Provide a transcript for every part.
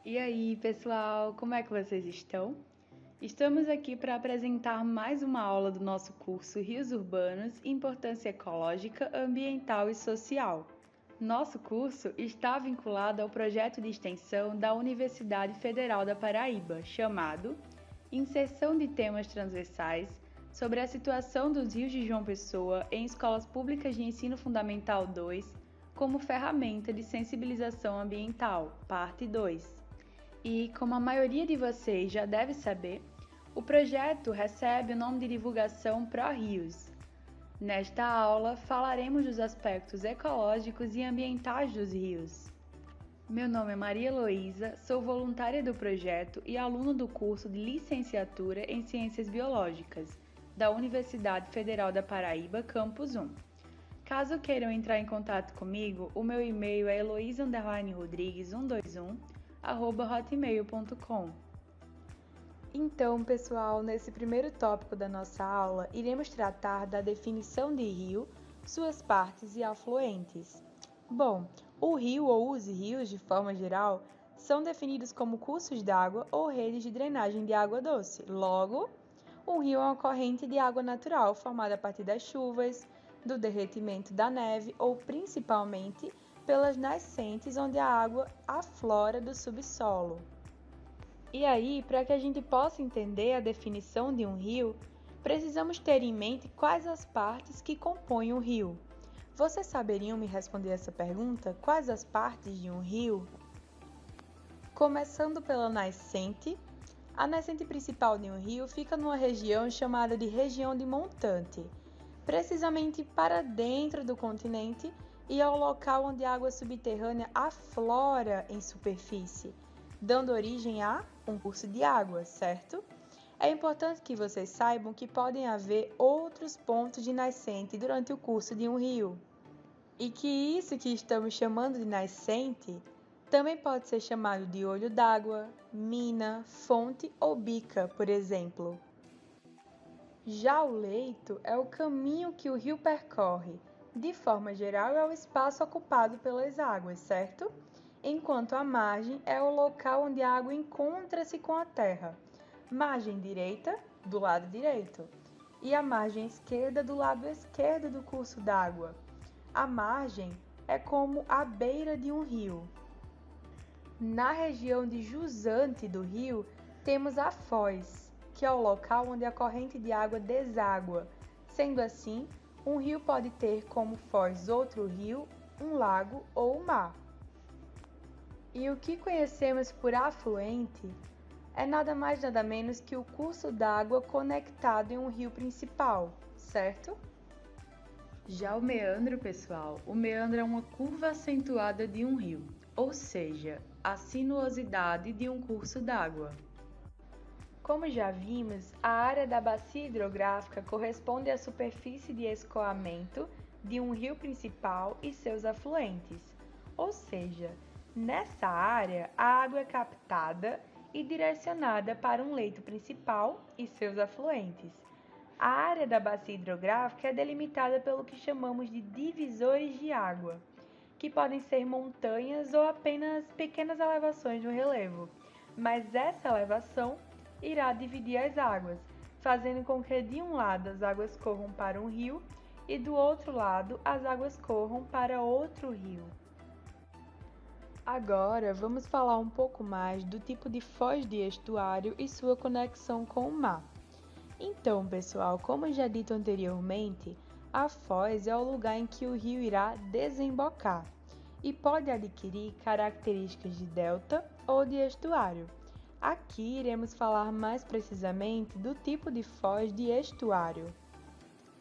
E aí, pessoal, como é que vocês estão? Estamos aqui para apresentar mais uma aula do nosso curso Rios Urbanos, Importância Ecológica, Ambiental e Social. Nosso curso está vinculado ao projeto de extensão da Universidade Federal da Paraíba, chamado Inserção de Temas Transversais sobre a situação dos rios de João Pessoa em escolas públicas de ensino fundamental 2 como ferramenta de sensibilização ambiental, parte 2. E, como a maioria de vocês já deve saber, o projeto recebe o nome de divulgação ProRios. Nesta aula, falaremos dos aspectos ecológicos e ambientais dos rios. Meu nome é Maria Heloísa, sou voluntária do projeto e aluna do curso de Licenciatura em Ciências Biológicas, da Universidade Federal da Paraíba, Campus 1. Caso queiram entrar em contato comigo, o meu e-mail é heloisa_rodrigues121@hotmail.com. Então, pessoal, nesse primeiro tópico da nossa aula, iremos tratar da definição de rio, suas partes e afluentes. Bom, o rio ou os rios, de forma geral, são definidos como cursos d'água ou redes de drenagem de água doce. Logo, um rio é uma corrente de água natural formada a partir das chuvas, do derretimento da neve ou principalmente pelas nascentes onde a água aflora do subsolo. E aí, para que a gente possa entender a definição de um rio, precisamos ter em mente quais as partes que compõem um rio. Vocês saberiam me responder essa pergunta? Quais as partes de um rio? Começando pela nascente, a nascente principal de um rio fica numa região chamada de região de montante, precisamente para dentro do continente e ao local onde a água subterrânea aflora em superfície, dando origem a um curso de água, certo? É importante que vocês saibam que podem haver outros pontos de nascente durante o curso de um rio, e que isso que estamos chamando de nascente também pode ser chamado de olho d'água, mina, fonte ou bica, por exemplo. Já o leito é o caminho que o rio percorre. De forma geral, é o espaço ocupado pelas águas, certo? Enquanto a margem é o local onde a água encontra-se com a terra. Margem direita, do lado direito, e a margem esquerda do lado esquerdo do curso d'água. A margem é como a beira de um rio. Na região de jusante do rio, temos a foz, que é o local onde a corrente de água deságua. Sendo assim, um rio pode ter como foz outro rio, um lago ou um mar. E o que conhecemos por afluente é nada mais nada menos que o curso d'água conectado em um rio principal, certo? Já o meandro, pessoal, o meandro é uma curva acentuada de um rio, ou seja, a sinuosidade de um curso d'água. Como já vimos, a área da bacia hidrográfica corresponde à superfície de escoamento de um rio principal e seus afluentes, ou seja, nessa área a água é captada e direcionada para um leito principal e seus afluentes. A área da bacia hidrográfica é delimitada pelo que chamamos de divisores de água, que podem ser montanhas ou apenas pequenas elevações no relevo, mas essa elevação irá dividir as águas, fazendo com que de um lado as águas corram para um rio e do outro lado as águas corram para outro rio. Agora vamos falar um pouco mais do tipo de foz de estuário e sua conexão com o mar. Então, pessoal, como já dito anteriormente, a foz é o lugar em que o rio irá desembocar e pode adquirir características de delta ou de estuário. Aqui iremos falar mais precisamente do tipo de foz de estuário.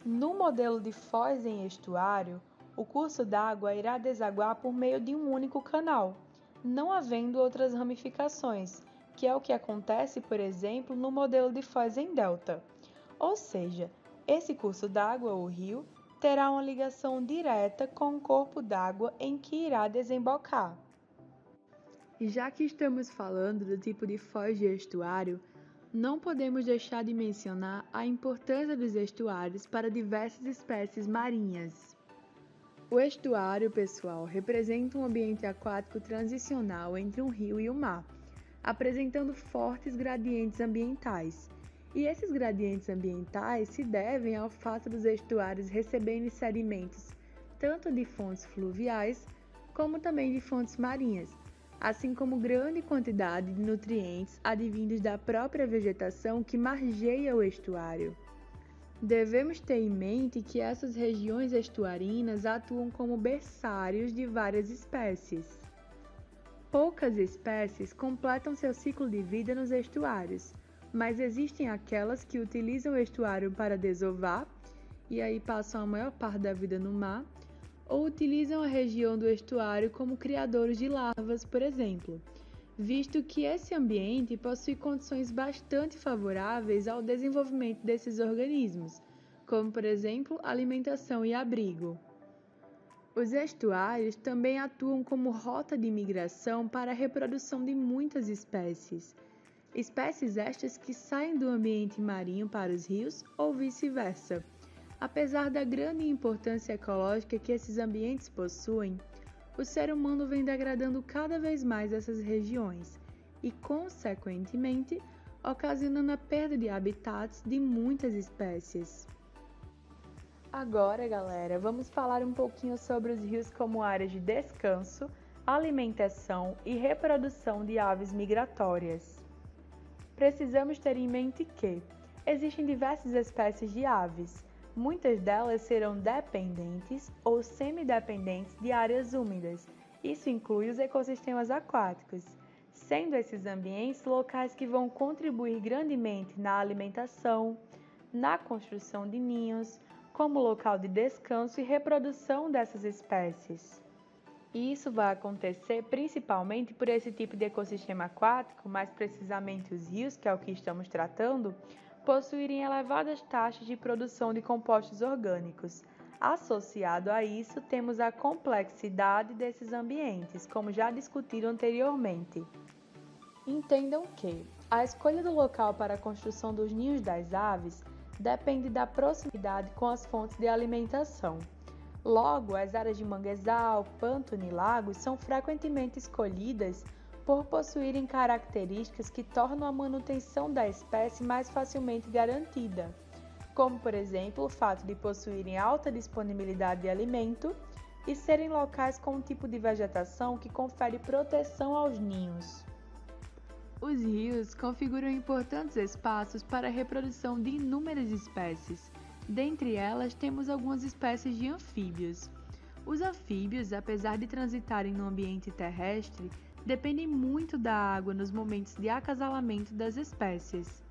No modelo de foz em estuário, o curso d'água irá desaguar por meio de um único canal, não havendo outras ramificações, que é o que acontece, por exemplo, no modelo de foz em delta. Ou seja, esse curso d'água ou rio terá uma ligação direta com o corpo d'água em que irá desembocar. E já que estamos falando do tipo de foz de estuário, não podemos deixar de mencionar a importância dos estuários para diversas espécies marinhas. O estuário, pessoal, representa um ambiente aquático transicional entre um rio e o mar, apresentando fortes gradientes ambientais. E esses gradientes ambientais se devem ao fato dos estuários receberem sedimentos tanto de fontes fluviais como também de fontes marinhas, assim como grande quantidade de nutrientes advindos da própria vegetação que margeia o estuário. Devemos ter em mente que essas regiões estuarinas atuam como berçários de várias espécies. Poucas espécies completam seu ciclo de vida nos estuários, mas existem aquelas que utilizam o estuário para desovar, e aí passam a maior parte da vida no mar, ou utilizam a região do estuário como criadores de larvas, por exemplo, visto que esse ambiente possui condições bastante favoráveis ao desenvolvimento desses organismos, como, por exemplo, alimentação e abrigo. Os estuários também atuam como rota de migração para a reprodução de muitas espécies. Espécies estas que saem do ambiente marinho para os rios ou vice-versa. Apesar da grande importância ecológica que esses ambientes possuem, o ser humano vem degradando cada vez mais essas regiões e, consequentemente, ocasionando a perda de habitats de muitas espécies. Agora, galera, vamos falar um pouquinho sobre os rios como áreas de descanso, alimentação e reprodução de aves migratórias. Precisamos ter em mente que existem diversas espécies de aves. Muitas delas serão dependentes ou semidependentes de áreas úmidas. Isso inclui os ecossistemas aquáticos, sendo esses ambientes locais que vão contribuir grandemente na alimentação, na construção de ninhos, como local de descanso e reprodução dessas espécies. E isso vai acontecer principalmente por esse tipo de ecossistema aquático, mais precisamente os rios, que é o que estamos tratando, possuírem elevadas taxas de produção de compostos orgânicos. Associado a isso, temos a complexidade desses ambientes, como já discutido anteriormente. Entendam que a escolha do local para a construção dos ninhos das aves depende da proximidade com as fontes de alimentação. Logo, as áreas de manguezal, pântano e lagos são frequentemente escolhidas por possuírem características que tornam a manutenção da espécie mais facilmente garantida, como, por exemplo, o fato de possuírem alta disponibilidade de alimento e serem locais com um tipo de vegetação que confere proteção aos ninhos. Os rios configuram importantes espaços para a reprodução de inúmeras espécies. Dentre elas, temos algumas espécies de anfíbios. Os anfíbios, apesar de transitarem no ambiente terrestre, dependem muito da água nos momentos de acasalamento das espécies.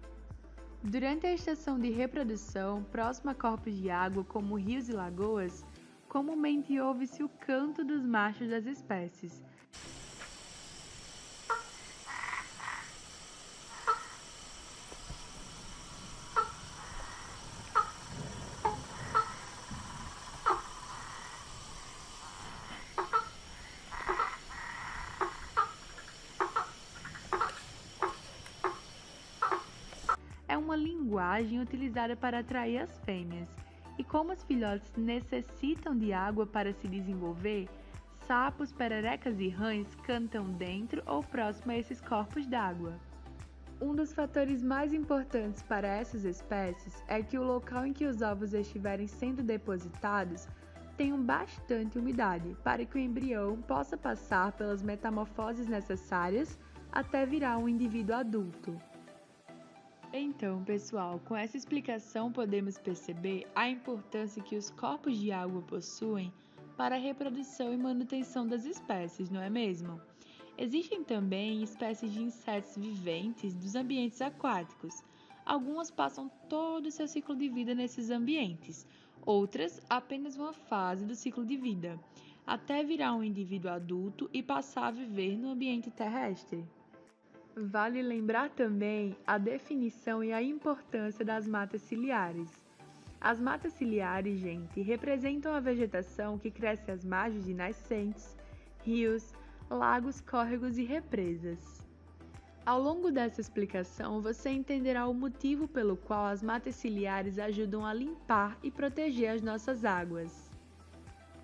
Durante a estação de reprodução, próximo a corpos de água como rios e lagoas, comumente ouve-se o canto dos machos das espécies. Uma linguagem utilizada para atrair as fêmeas, e como os filhotes necessitam de água para se desenvolver, sapos, pererecas e rãs cantam dentro ou próximo a esses corpos d'água. Um dos fatores mais importantes para essas espécies é que o local em que os ovos estiverem sendo depositados tenham bastante umidade para que o embrião possa passar pelas metamorfoses necessárias até virar um indivíduo adulto. Então, pessoal, com essa explicação podemos perceber a importância que os corpos de água possuem para a reprodução e manutenção das espécies, não é mesmo? Existem também espécies de insetos viventes dos ambientes aquáticos. Algumas passam todo o seu ciclo de vida nesses ambientes, outras apenas uma fase do ciclo de vida, até virar um indivíduo adulto e passar a viver no ambiente terrestre. Vale lembrar também a definição e a importância das matas ciliares. As matas ciliares, gente, representam a vegetação que cresce às margens de nascentes, rios, lagos, córregos e represas. Ao longo dessa explicação, você entenderá o motivo pelo qual as matas ciliares ajudam a limpar e proteger as nossas águas.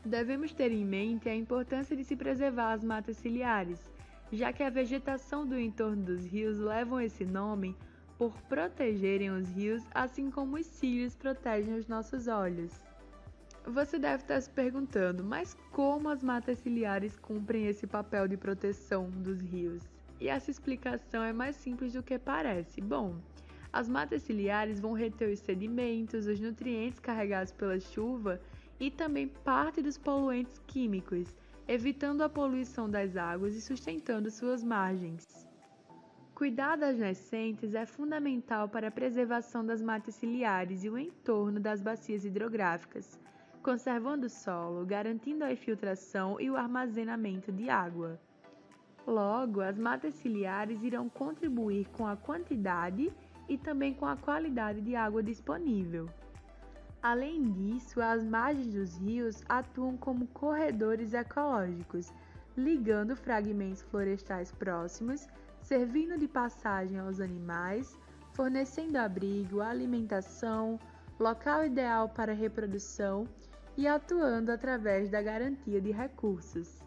Devemos ter em mente a importância de se preservar as matas ciliares, já que a vegetação do entorno dos rios levam esse nome por protegerem os rios, assim como os cílios protegem os nossos olhos. Você deve estar se perguntando, mas como as matas ciliares cumprem esse papel de proteção dos rios? E essa explicação é mais simples do que parece. Bom, as matas ciliares vão reter os sedimentos, os nutrientes carregados pela chuva e também parte dos poluentes químicos, evitando a poluição das águas e sustentando suas margens. Cuidar das nascentes é fundamental para a preservação das matas ciliares e o entorno das bacias hidrográficas, conservando o solo, garantindo a infiltração e o armazenamento de água. Logo, as matas ciliares irão contribuir com a quantidade e também com a qualidade de água disponível. Além disso, as margens dos rios atuam como corredores ecológicos, ligando fragmentos florestais próximos, servindo de passagem aos animais, fornecendo abrigo, alimentação, local ideal para reprodução e atuando através da garantia de recursos.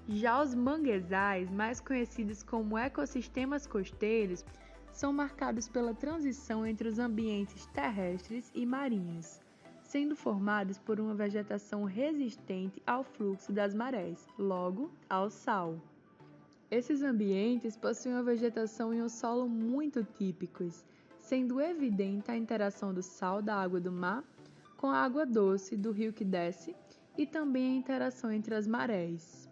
Já os manguezais, mais conhecidos como ecossistemas costeiros, são marcados pela transição entre os ambientes terrestres e marinhos, sendo formados por uma vegetação resistente ao fluxo das marés, logo, ao sal. Esses ambientes possuem uma vegetação e um solo muito típicos, sendo evidente a interação do sal da água do mar com a água doce do rio que desce e também a interação entre as marés.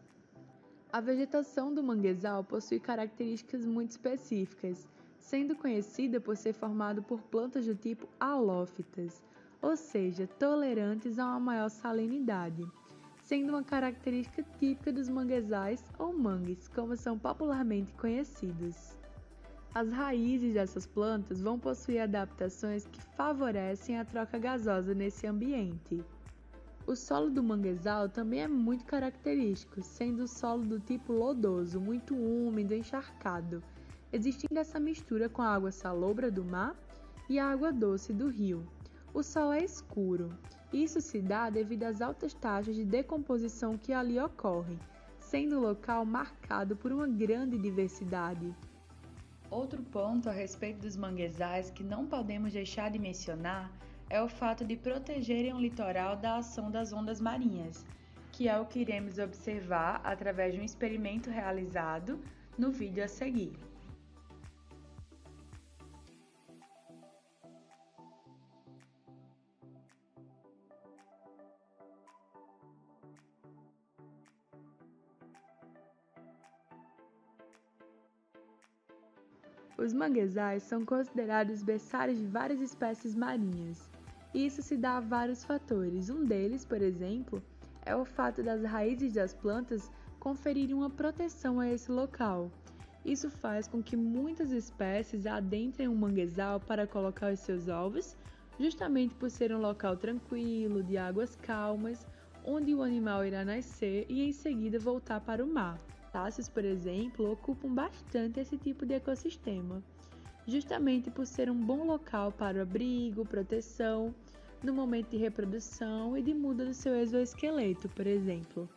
A vegetação do manguezal possui características muito específicas, sendo conhecida por ser formado por plantas do tipo halófitas, ou seja, tolerantes a uma maior salinidade, sendo uma característica típica dos manguezais ou mangues, como são popularmente conhecidos. As raízes dessas plantas vão possuir adaptações que favorecem a troca gasosa nesse ambiente. O solo do manguezal também é muito característico, sendo o solo do tipo lodoso, muito úmido e encharcado, existindo essa mistura com a água salobra do mar e a água doce do rio. O solo é escuro. Isso se dá devido às altas taxas de decomposição que ali ocorrem, sendo o local marcado por uma grande diversidade. Outro ponto a respeito dos manguezais que não podemos deixar de mencionar é o fato de protegerem o litoral da ação das ondas marinhas, que é o que iremos observar através de um experimento realizado no vídeo a seguir. Os manguezais são considerados berçários de várias espécies marinhas, e isso se dá a vários fatores. Um deles, por exemplo, é o fato das raízes das plantas conferirem uma proteção a esse local. Isso faz com que muitas espécies adentrem um manguezal para colocar os seus ovos, justamente por ser um local tranquilo, de águas calmas, onde o animal irá nascer e em seguida voltar para o mar. Cetáceos, por exemplo, ocupam bastante esse tipo de ecossistema, justamente por ser um bom local para o abrigo, proteção, no momento de reprodução e de muda do seu exoesqueleto, por exemplo.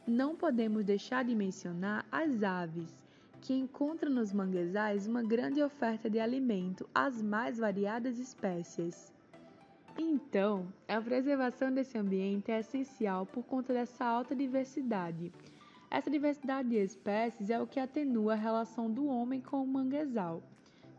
Não podemos deixar de mencionar as aves, que encontram nos manguezais uma grande oferta de alimento às mais variadas espécies. Então, a preservação desse ambiente é essencial por conta dessa alta diversidade. Essa diversidade de espécies é o que atenua a relação do homem com o manguezal,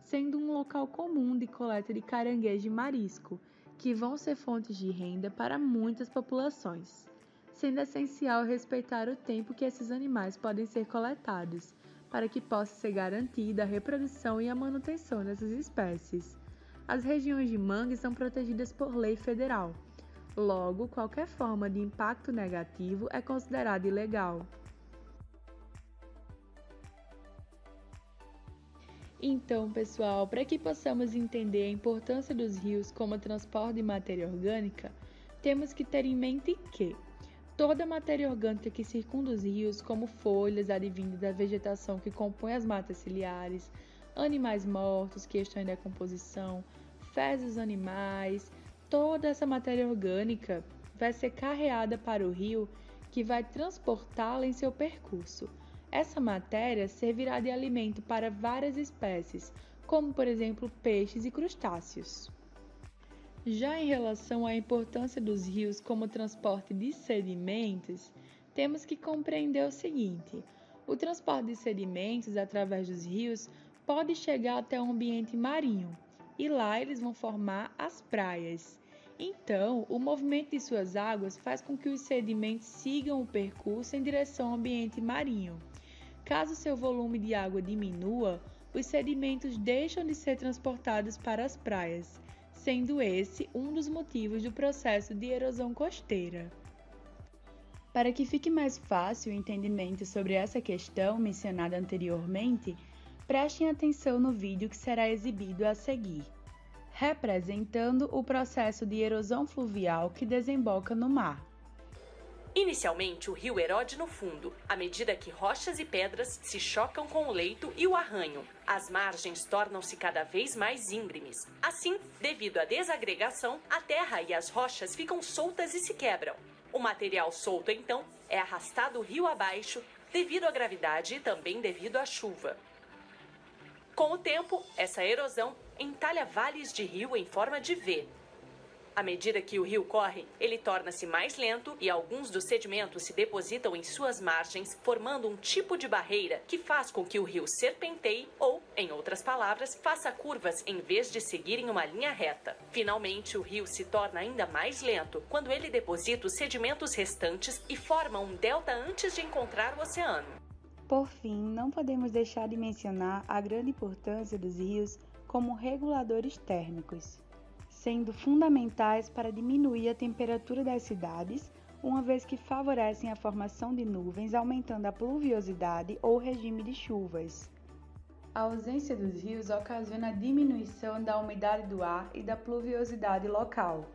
sendo um local comum de coleta de caranguejo e marisco, que vão ser fontes de renda para muitas populações, sendo essencial respeitar o tempo que esses animais podem ser coletados, para que possa ser garantida a reprodução e a manutenção dessas espécies. As regiões de mangue são protegidas por lei federal. Logo, qualquer forma de impacto negativo é considerada ilegal. Então, pessoal, para que possamos entender a importância dos rios como transporte de matéria orgânica, temos que ter em mente que toda a matéria orgânica que circunda os rios, como folhas advindas da vegetação que compõe as matas ciliares, animais mortos que estão em decomposição, fezes dos animais, toda essa matéria orgânica vai ser carreada para o rio, que vai transportá-la em seu percurso. Essa matéria servirá de alimento para várias espécies, como por exemplo peixes e crustáceos. Já em relação à importância dos rios como transporte de sedimentos, temos que compreender o seguinte: o transporte de sedimentos através dos rios pode chegar até o ambiente marinho, e lá eles vão formar as praias. Então, o movimento de suas águas faz com que os sedimentos sigam o percurso em direção ao ambiente marinho. Caso seu volume de água diminua, os sedimentos deixam de ser transportados para as praias, sendo esse um dos motivos do processo de erosão costeira. Para que fique mais fácil o entendimento sobre essa questão mencionada anteriormente, prestem atenção no vídeo que será exibido a seguir, representando o processo de erosão fluvial que desemboca no mar. Inicialmente, o rio erode no fundo, à medida que rochas e pedras se chocam com o leito e o arranho. As margens tornam-se cada vez mais íngremes. Assim, devido à desagregação, a terra e as rochas ficam soltas e se quebram. O material solto, então, é arrastado rio abaixo devido à gravidade e também devido à chuva. Com o tempo, essa erosão entalha vales de rio em forma de V. À medida que o rio corre, ele torna-se mais lento e alguns dos sedimentos se depositam em suas margens, formando um tipo de barreira que faz com que o rio serpenteie ou, em outras palavras, faça curvas em vez de seguir em uma linha reta. Finalmente, o rio se torna ainda mais lento quando ele deposita os sedimentos restantes e forma um delta antes de encontrar o oceano. Por fim, não podemos deixar de mencionar a grande importância dos rios como reguladores térmicos, sendo fundamentais para diminuir a temperatura das cidades, uma vez que favorecem a formação de nuvens, aumentando a pluviosidade ou regime de chuvas. A ausência dos rios ocasiona a diminuição da umidade do ar e da pluviosidade local,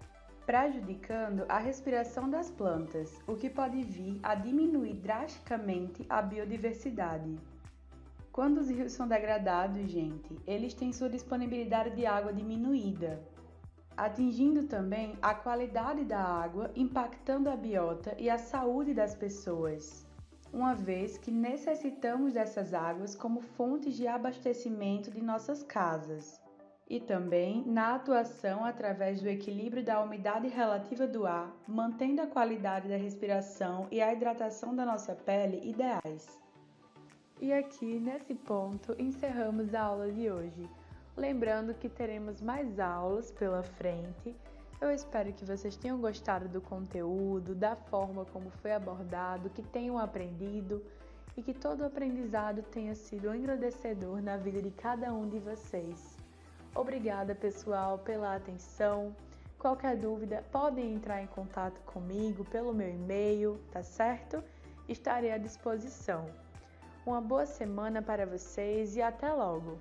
prejudicando a respiração das plantas, o que pode vir a diminuir drasticamente a biodiversidade. Quando os rios são degradados, eles têm sua disponibilidade de água diminuída, atingindo também a qualidade da água, impactando a biota e a saúde das pessoas, uma vez que necessitamos dessas águas como fontes de abastecimento de nossas casas, e também na atuação através do equilíbrio da umidade relativa do ar, mantendo a qualidade da respiração e a hidratação da nossa pele ideais. E aqui, nesse ponto, encerramos a aula de hoje. Lembrando que teremos mais aulas pela frente. Eu espero que vocês tenham gostado do conteúdo, da forma como foi abordado, que tenham aprendido e que todo o aprendizado tenha sido engrandecedor na vida de cada um de vocês. Obrigada, pessoal, pela atenção. Qualquer dúvida, podem entrar em contato comigo pelo meu e-mail, tá certo? Estarei à disposição. Uma boa semana para vocês e até logo!